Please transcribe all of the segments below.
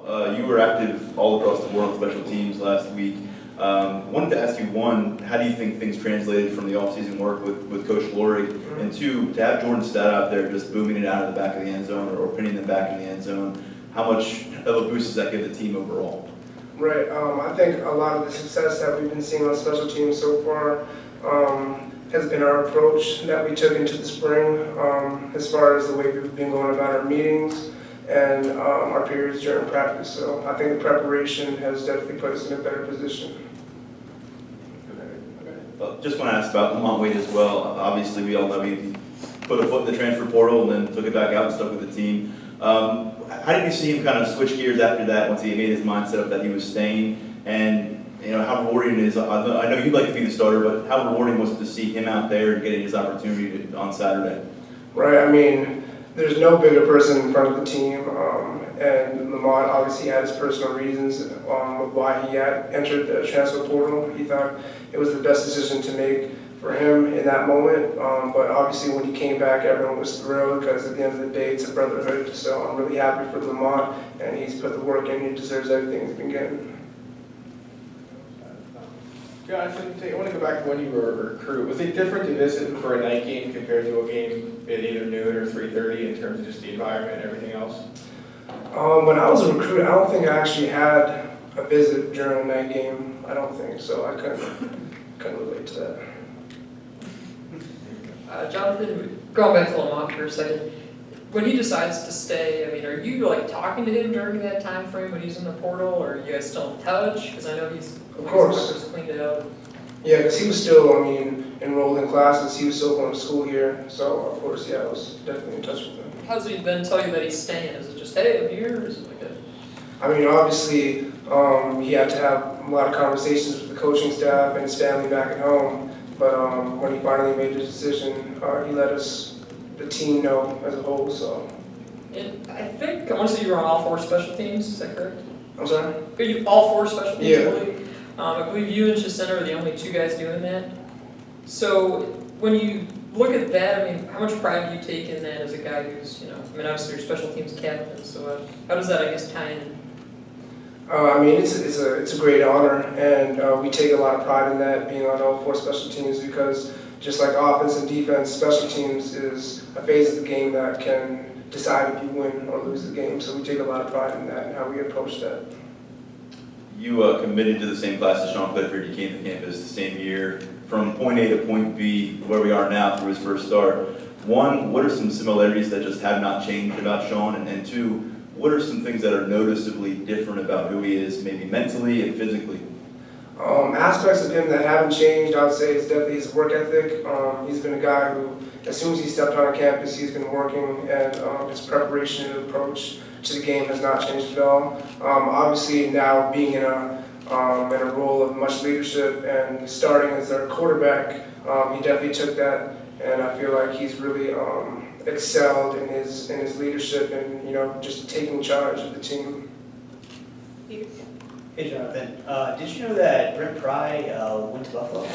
you were active all across the board on special teams last week. Wanted to ask you, one, how do you think things translated from the offseason work with Coach Laurie? And two, to have Jordan Stout out there just booming it out of the back of the end zone or pinning them back in the end zone, how much of a boost does that give the team overall? Right. I think a lot of the success that we've been seeing on special teams so far has been our approach that we took into the spring, as far as the way we've been going about our meetings and our periods during practice. So I think the preparation has definitely put us in a better position. Well, just want to ask about Lamont Wade as well. Obviously, we all know he put a foot in the transfer portal and then took it back out and stuck with the team. How did you see him kind of switch gears after that once he made his mind set up that he was staying? And how rewarding it is, I know you'd like to be the starter, but how rewarding was it to see him out there and getting his opportunity on Saturday? Right, I mean, there's no bigger person in front of the team, and Lamont obviously had his personal reasons of why he had entered the transfer portal. He thought it was the best decision to make for him in that moment, but obviously when he came back, everyone was thrilled because at the end of the day, it's a brotherhood. So I'm really happy for Lamont, and he's put the work in. He deserves everything he's been getting. Jonathan, I want to go back to when you were a recruit. Was it different to visit for a night game compared to a game at either noon or 3:30 in terms of just the environment and everything else? When I was a recruit, I don't think I actually had a visit during a night game. I don't think so. I couldn't relate to that. Jonathan, going back to Lamont for a second, when he decides to stay, I mean, are you like talking to him during that time frame when he's in the portal, or are you guys still in touch? Because I know he's cleaned it up. Yeah, because he was still, enrolled in classes. He was still going to school here, so of course, yeah, I was definitely in touch with him. How's he been tell you that he's staying? Is it just, hey, I'm here, or is it like that? Obviously, he had to have a lot of conversations with the coaching staff and his family back at home. But when he finally made the decision, he let us, the team, know as a whole. So. And I think, I want to say you were on all four special teams, is that correct? I'm sorry? Are you all four special teams? Yeah. I believe you and Center are the only two guys doing that. So when you look at that, how much pride do you take in that as a guy who's, obviously you're special teams captain, so how does that, I guess, tie in? It's a great honor, and we take a lot of pride in that, being on all four special teams, because just like offense and defense, special teams is a phase of the game that can decide if you win or lose the game. So we take a lot of pride in that and how we approach that. You committed to the same class as Sean Clifford. You came to campus the same year. From point A to point B, where we are now through his first start. One, what are some similarities that just have not changed about Sean? And two, what are some things that are noticeably different about who he is, maybe mentally and physically? Aspects of him that haven't changed, I would say, is definitely his work ethic. He's been a guy who, as soon as he stepped on campus, he's been working, and his preparation and approach to the game has not changed at all. Obviously, now being in a role of much leadership and starting as their quarterback, he definitely took that, and I feel like he's really excelled in his leadership and just taking charge of the team. Hey Jonathan, did you know that Brent Pry went to Buffalo?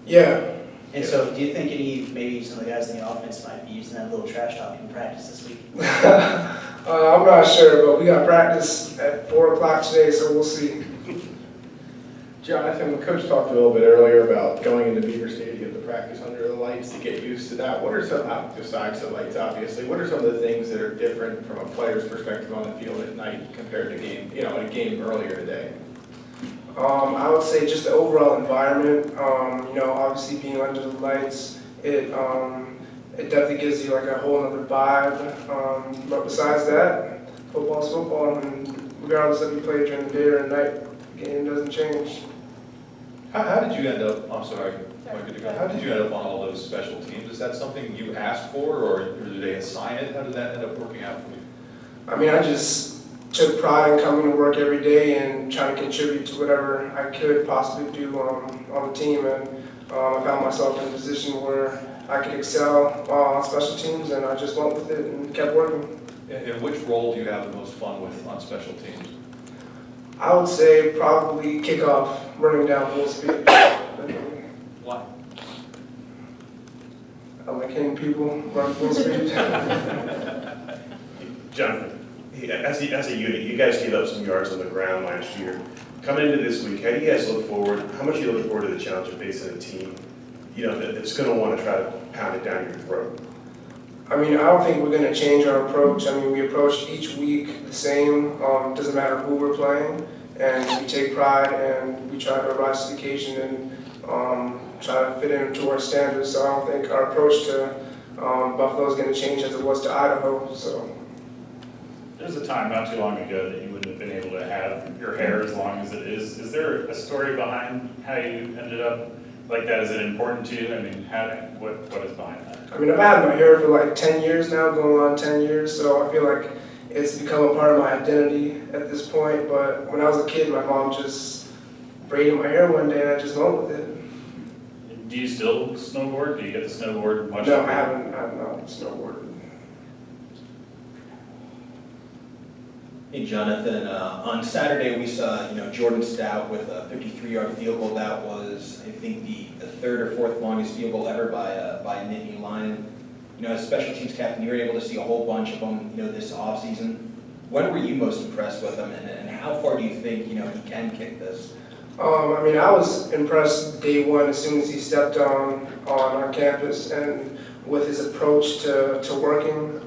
Yeah. And so do you think maybe some of the guys in the offense might be using that little trash talk in practice this week? I'm not sure, but we got practice at 4 o'clock today, so we'll see. Jonathan, the coach talked a little bit earlier about going into Beaver Stadium to practice under the lights to get used to that. What are some, besides the lights obviously, what are some of the things that are different from a player's perspective on the field at night compared to a game earlier today? I would say just the overall environment, obviously being under the lights, it definitely gives you like a whole other vibe. But besides that, football's football, and regardless if you play during the day or at night, the game doesn't change. How did you end up, I'm sorry, how did you end up on all those special teams? Is that something you asked for, or did they assign it? How did that end up working out for you? I just took pride in coming to work every day and trying to contribute to whatever I could possibly do on the team, and I found myself in a position where I could excel on special teams, and I just went with it and kept working. And which role do you have the most fun with on special teams? I would say probably kickoff, running down full speed. Why? I like hitting people, run full speed. Jonathan, as a unit, you guys gave up some yards on the ground last year. Coming into this week, how do you guys look forward? How much are you looking forward to the challenge of facing a team, that's going to want to try to pound it down your throat? I mean, I don't think we're going to change our approach. I mean, we approach each week the same. Doesn't matter who we're playing, and we take pride and we try to rise to the occasion and try to fit into our standards. So I don't think our approach to Buffalo is going to change as it was to Idaho. So. There's a time not too long ago that you wouldn't have been able to have your hair as long as it is. Is there a story behind how you ended up like that? Is it important to you? I mean, what is behind that? I mean, I've had my hair for like 10 years now, going on 10 years, so I feel like it's become a part of my identity at this point. But when I was a kid, my mom just braided my hair one day and I just went with it. Do you still snowboard? Do you get to snowboard much? No, I have not snowboarded. Hey Jonathan, on Saturday we saw Jordan Stout with a 53-yard field goal. That was, I think, the third or fourth longest field goal ever by a Nittany line. As special teams captain, you were able to see a whole bunch of them this offseason. When were you most impressed with him, and how far do you think he can kick this? I mean, I was impressed day one as soon as he stepped on our campus and with his approach to working.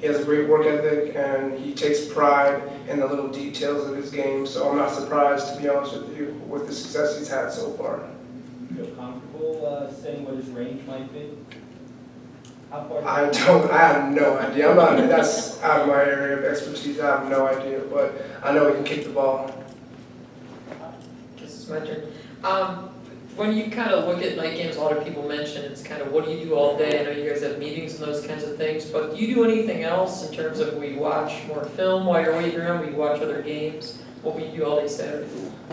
He has a great work ethic, and he takes pride in the little details of his game. So I'm not surprised, to be honest with you, with the success he's had so far. Feel comfortable saying what his range might be? How far? I have no idea. That's out of my area of expertise. I have no idea, but I know he can kick the ball. This is my turn. When you kind of look at night games, a lot of people mention it's kind of what do you do all day? I know you guys have meetings and those kinds of things, but do you do anything else in terms of we watch more film while you're waiting around, we watch other games? What will you do all day Saturday?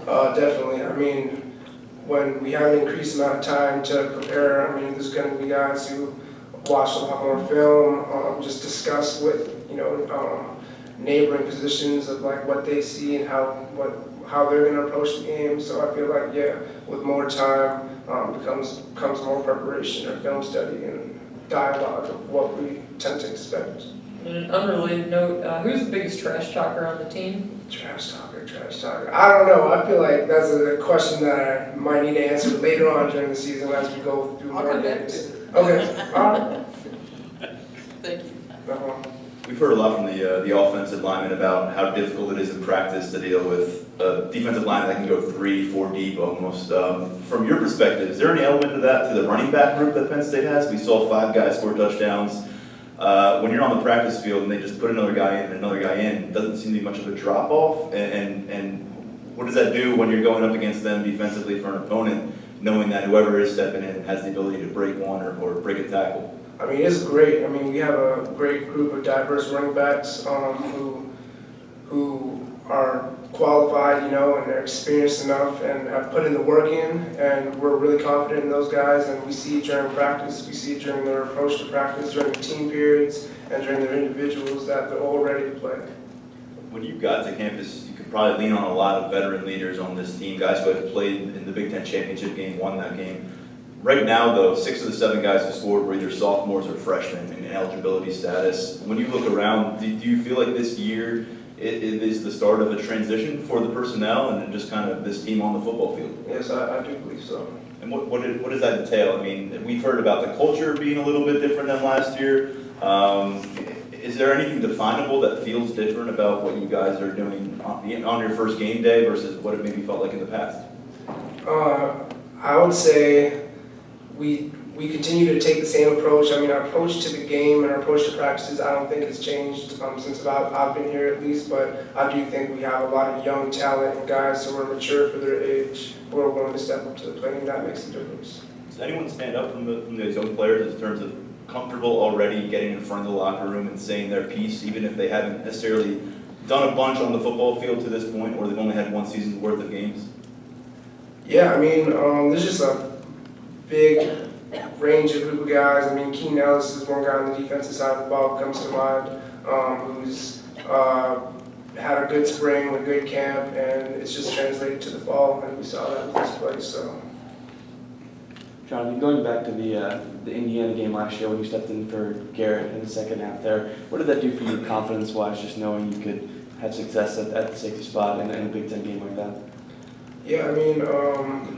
Definitely. I mean, when we have an increased amount of time to prepare, I mean, there's going to be guys who watch a lot more film, just discuss with, neighboring positions of like what they see and how they're going to approach the game. So I feel like, with more time comes more preparation or film study and dialogue of what we tend to expect. On an unrelated note, who's the biggest trash talker on the team? Trash talker. I don't know. I feel like that's a question that I might need to answer later on during the season as we go through more games. Okay. All right. Thank you. We've heard a lot from the offensive linemen about how difficult it is in practice to deal with a defensive line that can go 3-4 deep almost. From your perspective, is there any element of that to the running back group that Penn State has? We saw 5 guys score touchdowns. When you're on the practice field and they just put another guy in and another guy in, it doesn't seem to be much of a drop-off. And what does that do when you're going up against them defensively for an opponent, knowing that whoever is stepping in has the ability to break one or break a tackle? I mean, it's great. I mean, we have a great group of diverse running backs who are qualified, and they're experienced enough and have put in the work in, and we're really confident in those guys, and we see it during practice, we see it during their approach to practice, during the team periods, and during their individuals that they're all ready to play. When you got to campus, you could probably lean on a lot of veteran leaders on this team, guys who had played in the Big Ten championship game, won that game. Right now, though, 6 of the 7 guys who scored were either sophomores or freshmen in eligibility status. When you look around, do you feel like this year it is the start of a transition for the personnel and just kind of this team on the football field? Yes, I do believe so. And what does that entail? I mean, we've heard about the culture being a little bit different than last year. Is there anything definable that feels different about what you guys are doing on your first game day versus what it maybe felt like in the past? I would say we continue to take the same approach. I mean, our approach to the game and our approach to practices, I don't think has changed since I've been here at least, but I do think we have a lot of young talent and guys who are mature for their age, who are willing to step up to the plate, and that makes a difference. Does anyone stand up from those young players in terms of comfortable already getting in front of the locker room and saying their piece, even if they haven't necessarily done a bunch on the football field to this point, or they've only had one season's worth of games? Yeah, I mean, there's just a big range of group of guys. I mean, Keenan Ellis is one guy on the defensive side of the ball who comes to mind, who's had a good spring, a good camp, and it's just translated to the fall, and we saw that with this play. So. Jonathan, going back to the Indiana game last year when you stepped in for Garrett in the second half there, what did that do for you confidence-wise, just knowing you could have success at the safety spot in a Big Ten game like that? Yeah, I mean,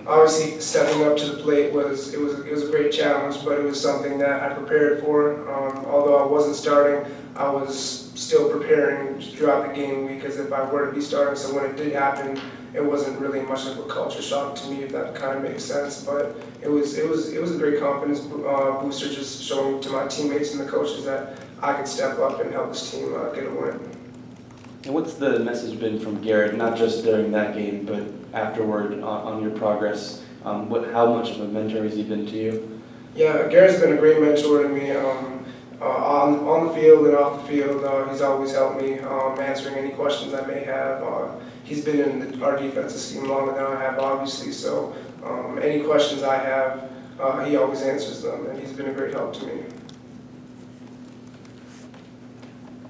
obviously stepping up to the plate was a great challenge, but it was something that I prepared for. Although I wasn't starting, I was still preparing throughout the game week as if I were to be starting. So when it did happen, it wasn't really much of a culture shock to me, if that kind of makes sense. But it was a great confidence booster, just showing to my teammates and the coaches that I could step up and help this team get a win. And what's the message been from Garrett, not just during that game, but afterward on your progress? How much of a mentor has he been to you? Yeah, Garrett's been a great mentor to me. On the field and off the field, he's always helped me answering any questions I may have. He's been in our defensive scheme longer than I have, obviously, so any questions I have, he always answers them, and he's been a great help to me.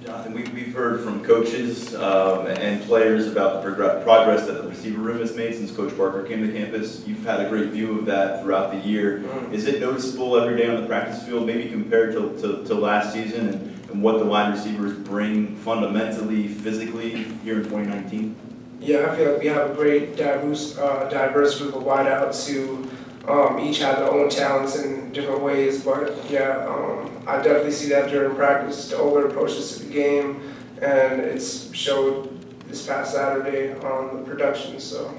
Jonathan, we've heard from coaches and players about the progress that the receiver room has made since Coach Barker came to campus. You've had a great view of that throughout the year. Is it noticeable every day on the practice field, maybe compared to last season, and what the wide receivers bring fundamentally, physically here in 2019? Yeah, I feel like we have a great diverse group of wideouts who each have their own talents in different ways, but yeah, I definitely see that during practice, the older approaches to the game, and it's showed this past Saturday on the production, so.